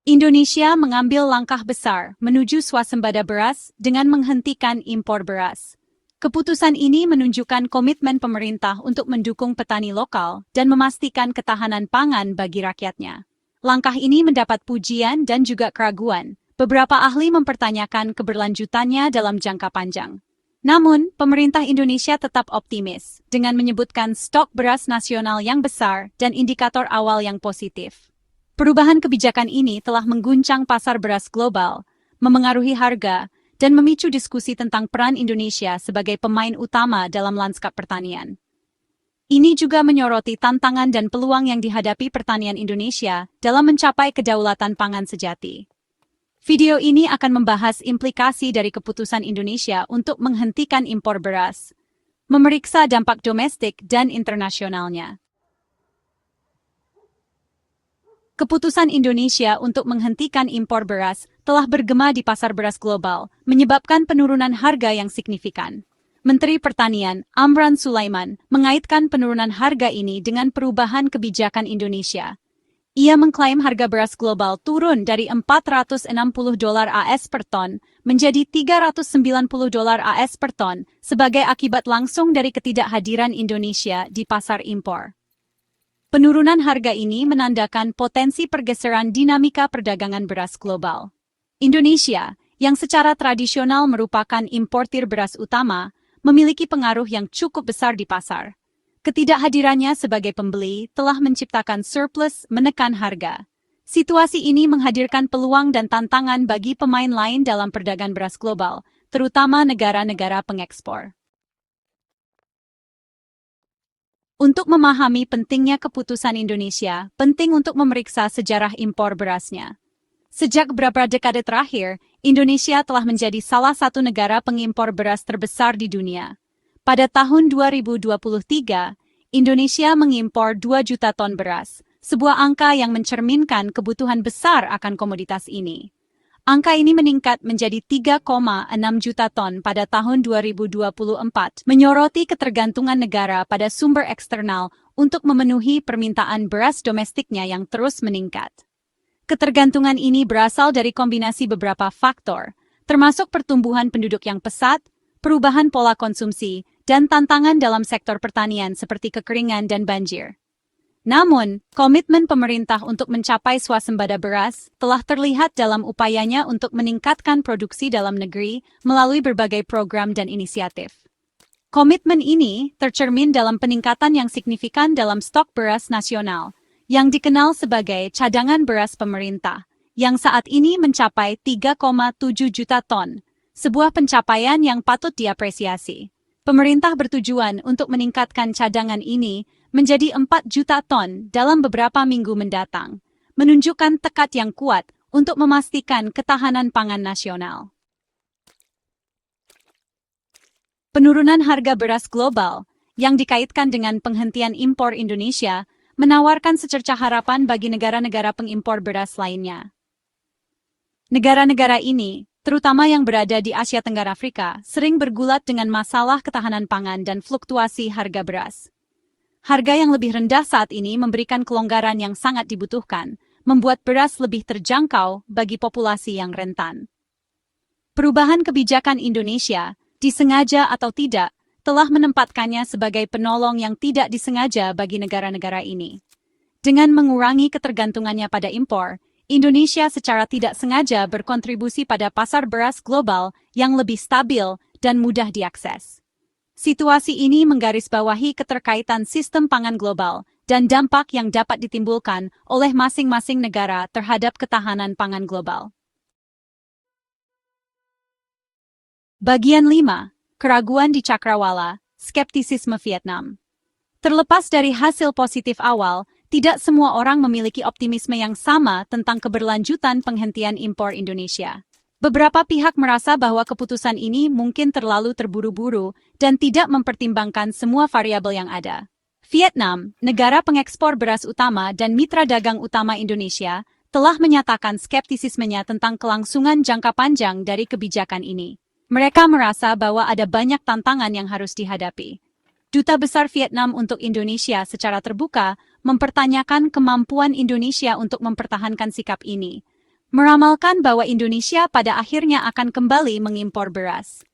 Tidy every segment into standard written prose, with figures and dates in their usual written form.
Indonesia mengambil langkah besar menuju swasembada beras dengan menghentikan impor beras. Keputusan ini menunjukkan komitmen pemerintah untuk mendukung petani lokal dan memastikan ketahanan pangan bagi rakyatnya. Langkah ini mendapat pujian dan juga keraguan. Beberapa ahli mempertanyakan keberlanjutannya dalam jangka panjang. Namun, pemerintah Indonesia tetap optimis dengan menyebutkan stok beras nasional yang besar dan indikator awal yang positif. Perubahan kebijakan ini telah mengguncang pasar beras global, memengaruhi harga, dan memicu diskusi tentang peran Indonesia sebagai pemain utama dalam lanskap pertanian. Ini juga menyoroti tantangan dan peluang yang dihadapi pertanian Indonesia dalam mencapai kedaulatan pangan sejati. Video ini akan membahas implikasi dari keputusan Indonesia untuk menghentikan impor beras, memeriksa dampak domestik dan internasionalnya. Keputusan Indonesia untuk menghentikan impor beras telah bergema di pasar beras global, menyebabkan penurunan harga yang signifikan. Menteri Pertanian, Amran Sulaiman, mengaitkan penurunan harga ini dengan perubahan kebijakan Indonesia. Ia mengklaim harga beras global turun dari $460 AS per ton menjadi $390 AS per ton sebagai akibat langsung dari ketidakhadiran Indonesia di pasar impor. Penurunan harga ini menandakan potensi pergeseran dinamika perdagangan beras global. Indonesia, yang secara tradisional merupakan importir beras utama, memiliki pengaruh yang cukup besar di pasar. Ketidakhadirannya sebagai pembeli telah menciptakan surplus menekan harga. Situasi ini menghadirkan peluang dan tantangan bagi pemain lain dalam perdagangan beras global, terutama negara-negara pengekspor. Untuk memahami pentingnya keputusan Indonesia, penting untuk memeriksa sejarah impor berasnya. Sejak beberapa dekade terakhir, Indonesia telah menjadi salah satu negara pengimpor beras terbesar di dunia. Pada tahun 2023, Indonesia mengimpor 2 juta ton beras, sebuah angka yang mencerminkan kebutuhan besar akan komoditas ini. Angka ini meningkat menjadi 3,6 juta ton pada tahun 2024, menyoroti ketergantungan negara pada sumber eksternal untuk memenuhi permintaan beras domestiknya yang terus meningkat. Ketergantungan ini berasal dari kombinasi beberapa faktor, termasuk pertumbuhan penduduk yang pesat, perubahan pola konsumsi, dan tantangan dalam sektor pertanian seperti kekeringan dan banjir. Namun, komitmen pemerintah untuk mencapai swasembada beras telah terlihat dalam upayanya untuk meningkatkan produksi dalam negeri melalui berbagai program dan inisiatif. Komitmen ini tercermin dalam peningkatan yang signifikan dalam stok beras nasional, yang dikenal sebagai cadangan beras pemerintah, yang saat ini mencapai 3,7 juta ton, sebuah pencapaian yang patut diapresiasi. Pemerintah bertujuan untuk meningkatkan cadangan ini menjadi 4 juta ton dalam beberapa minggu mendatang, menunjukkan tekad yang kuat untuk memastikan ketahanan pangan nasional. Penurunan harga beras global yang dikaitkan dengan penghentian impor Indonesia menawarkan secercah harapan bagi negara-negara pengimpor beras lainnya. Negara-negara ini, terutama yang berada di Asia Tenggara Afrika, sering bergulat dengan masalah ketahanan pangan dan fluktuasi harga beras. Harga yang lebih rendah saat ini memberikan kelonggaran yang sangat dibutuhkan, membuat beras lebih terjangkau bagi populasi yang rentan. Perubahan kebijakan Indonesia, disengaja atau tidak, telah menempatkannya sebagai penolong yang tidak disengaja bagi negara-negara ini. Dengan mengurangi ketergantungannya pada impor, Indonesia secara tidak sengaja berkontribusi pada pasar beras global yang lebih stabil dan mudah diakses. Situasi ini menggarisbawahi keterkaitan sistem pangan global dan dampak yang dapat ditimbulkan oleh masing-masing negara terhadap ketahanan pangan global. Bagian 5. Keraguan di Cakrawala, skeptisisme Vietnam. Terlepas dari hasil positif awal, tidak semua orang memiliki optimisme yang sama tentang keberlanjutan penghentian impor Indonesia. Beberapa pihak merasa bahwa keputusan ini mungkin terlalu terburu-buru dan tidak mempertimbangkan semua variabel yang ada. Vietnam, negara pengekspor beras utama dan mitra dagang utama Indonesia, telah menyatakan skeptisismenya tentang kelangsungan jangka panjang dari kebijakan ini. Mereka merasa bahwa ada banyak tantangan yang harus dihadapi. Duta Besar Vietnam untuk Indonesia secara terbuka mempertanyakan kemampuan Indonesia untuk mempertahankan sikap ini. meramalkan bahwa Indonesia pada akhirnya akan kembali mengimpor beras.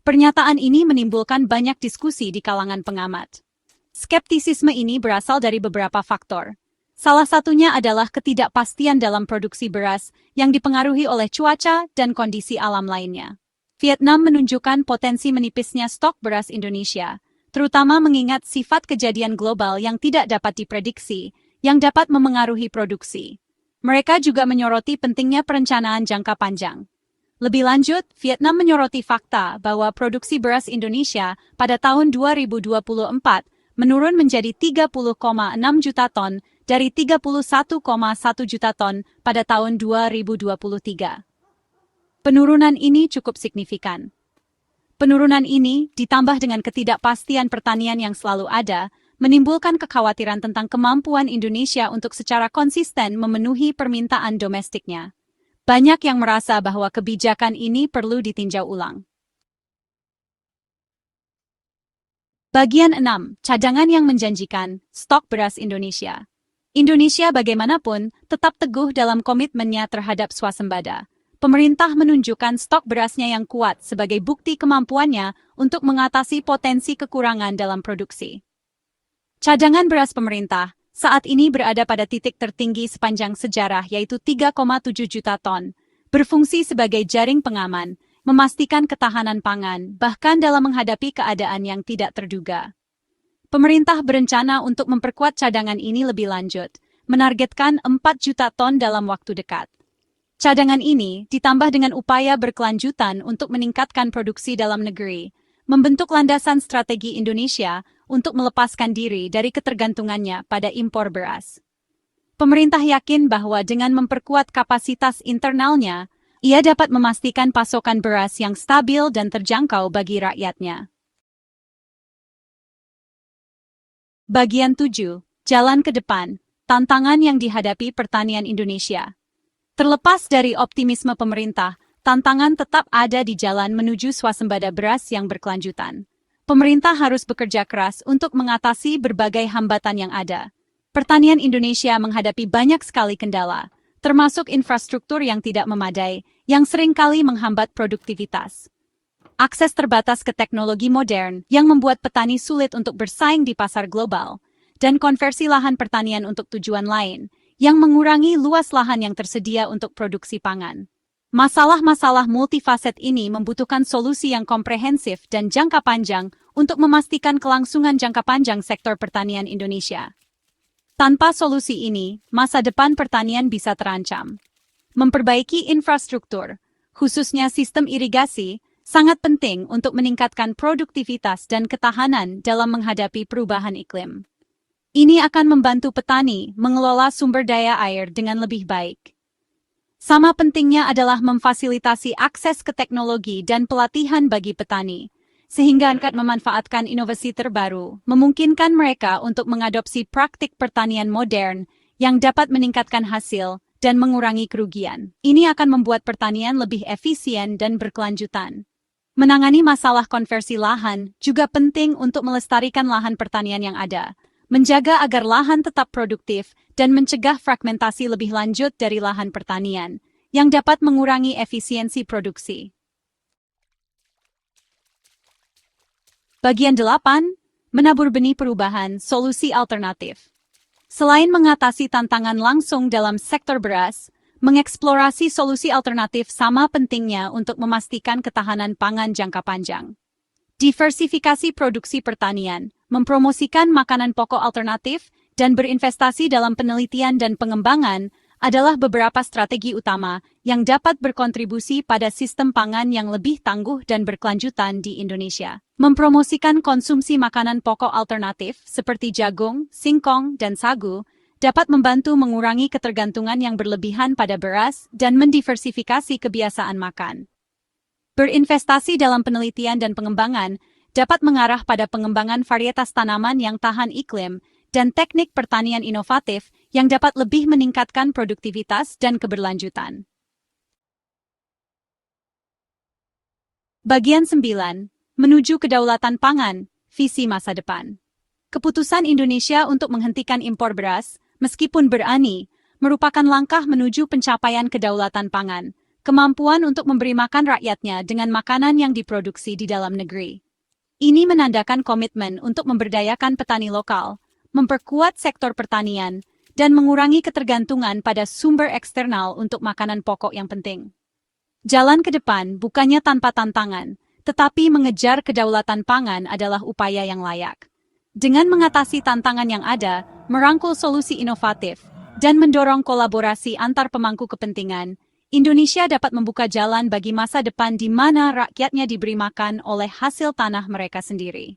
Pernyataan ini menimbulkan banyak diskusi di kalangan pengamat. Skeptisisme ini berasal dari beberapa faktor. Salah satunya adalah ketidakpastian dalam produksi beras yang dipengaruhi oleh cuaca dan kondisi alam lainnya. Vietnam menunjukkan potensi menipisnya stok beras Indonesia, terutama mengingat sifat kejadian global yang tidak dapat diprediksi, yang dapat memengaruhi produksi. Mereka juga menyoroti pentingnya perencanaan jangka panjang. Lebih lanjut, Vietnam menyoroti fakta bahwa produksi beras Indonesia pada tahun 2024 menurun menjadi 30,6 juta ton dari 31,1 juta ton pada tahun 2023. Penurunan ini cukup signifikan. Penurunan ini, ditambah dengan ketidakpastian pertanian yang selalu ada, menimbulkan kekhawatiran tentang kemampuan Indonesia untuk secara konsisten memenuhi permintaan domestiknya. Banyak yang merasa bahwa kebijakan ini perlu ditinjau ulang. Bagian 6. Cadangan yang menjanjikan, stok beras Indonesia. Indonesia bagaimanapun tetap teguh dalam komitmennya terhadap swasembada. Pemerintah menunjukkan stok berasnya yang kuat sebagai bukti kemampuannya untuk mengatasi potensi kekurangan dalam produksi. Cadangan beras pemerintah saat ini berada pada titik tertinggi sepanjang sejarah yaitu 3,7 juta ton, berfungsi sebagai jaring pengaman, memastikan ketahanan pangan, bahkan dalam menghadapi keadaan yang tidak terduga. Pemerintah berencana untuk memperkuat cadangan ini lebih lanjut, menargetkan 4 juta ton dalam waktu dekat. Cadangan ini ditambah dengan upaya berkelanjutan untuk meningkatkan produksi dalam negeri, membentuk landasan strategi Indonesia untuk melepaskan diri dari ketergantungannya pada impor beras. Pemerintah yakin bahwa dengan memperkuat kapasitas internalnya, ia dapat memastikan pasokan beras yang stabil dan terjangkau bagi rakyatnya. Bagian 7. Jalan ke depan, tantangan yang dihadapi pertanian Indonesia. Terlepas dari optimisme pemerintah, tantangan tetap ada di jalan menuju swasembada beras yang berkelanjutan. Pemerintah harus bekerja keras untuk mengatasi berbagai hambatan yang ada. Pertanian Indonesia menghadapi banyak sekali kendala, termasuk infrastruktur yang tidak memadai, yang seringkali menghambat produktivitas. Akses terbatas ke teknologi modern yang membuat petani sulit untuk bersaing di pasar global, dan konversi lahan pertanian untuk tujuan lain, yang mengurangi luas lahan yang tersedia untuk produksi pangan. Masalah-masalah multifaset ini membutuhkan solusi yang komprehensif dan jangka panjang untuk memastikan kelangsungan jangka panjang sektor pertanian Indonesia. Tanpa solusi ini, masa depan pertanian bisa terancam. Memperbaiki infrastruktur, khususnya sistem irigasi, sangat penting untuk meningkatkan produktivitas dan ketahanan dalam menghadapi perubahan iklim. Ini akan membantu petani mengelola sumber daya air dengan lebih baik. Sama pentingnya adalah memfasilitasi akses ke teknologi dan pelatihan bagi petani, sehingga dapat memanfaatkan inovasi terbaru, memungkinkan mereka untuk mengadopsi praktik pertanian modern yang dapat meningkatkan hasil dan mengurangi kerugian. Ini akan membuat pertanian lebih efisien dan berkelanjutan. Menangani masalah konversi lahan juga penting untuk melestarikan lahan pertanian yang ada, menjaga agar lahan tetap produktif, dan mencegah fragmentasi lebih lanjut dari lahan pertanian, yang dapat mengurangi efisiensi produksi. Bagian 8. Menabur benih perubahan, solusi alternatif. Selain mengatasi tantangan langsung dalam sektor beras, mengeksplorasi solusi alternatif sama pentingnya untuk memastikan ketahanan pangan jangka panjang. Diversifikasi produksi pertanian, mempromosikan makanan pokok alternatif, dan berinvestasi dalam penelitian dan pengembangan adalah beberapa strategi utama yang dapat berkontribusi pada sistem pangan yang lebih tangguh dan berkelanjutan di Indonesia. Mempromosikan konsumsi makanan pokok alternatif seperti jagung, singkong, dan sagu dapat membantu mengurangi ketergantungan yang berlebihan pada beras dan mendiversifikasi kebiasaan makan. Berinvestasi dalam penelitian dan pengembangan dapat mengarah pada pengembangan varietas tanaman yang tahan iklim dan teknik pertanian inovatif yang dapat lebih meningkatkan produktivitas dan keberlanjutan. Bagian 9. Menuju kedaulatan pangan, visi masa depan. Keputusan Indonesia untuk menghentikan impor beras, meskipun berani, merupakan langkah menuju pencapaian kedaulatan pangan, kemampuan untuk memberi makan rakyatnya dengan makanan yang diproduksi di dalam negeri. Ini menandakan komitmen untuk memberdayakan petani lokal, memperkuat sektor pertanian, dan mengurangi ketergantungan pada sumber eksternal untuk makanan pokok yang penting. Jalan ke depan bukannya tanpa tantangan, tetapi mengejar kedaulatan pangan adalah upaya yang layak. Dengan mengatasi tantangan yang ada, merangkul solusi inovatif, dan mendorong kolaborasi antar pemangku kepentingan, Indonesia dapat membuka jalan bagi masa depan di mana rakyatnya diberi makan oleh hasil tanah mereka sendiri.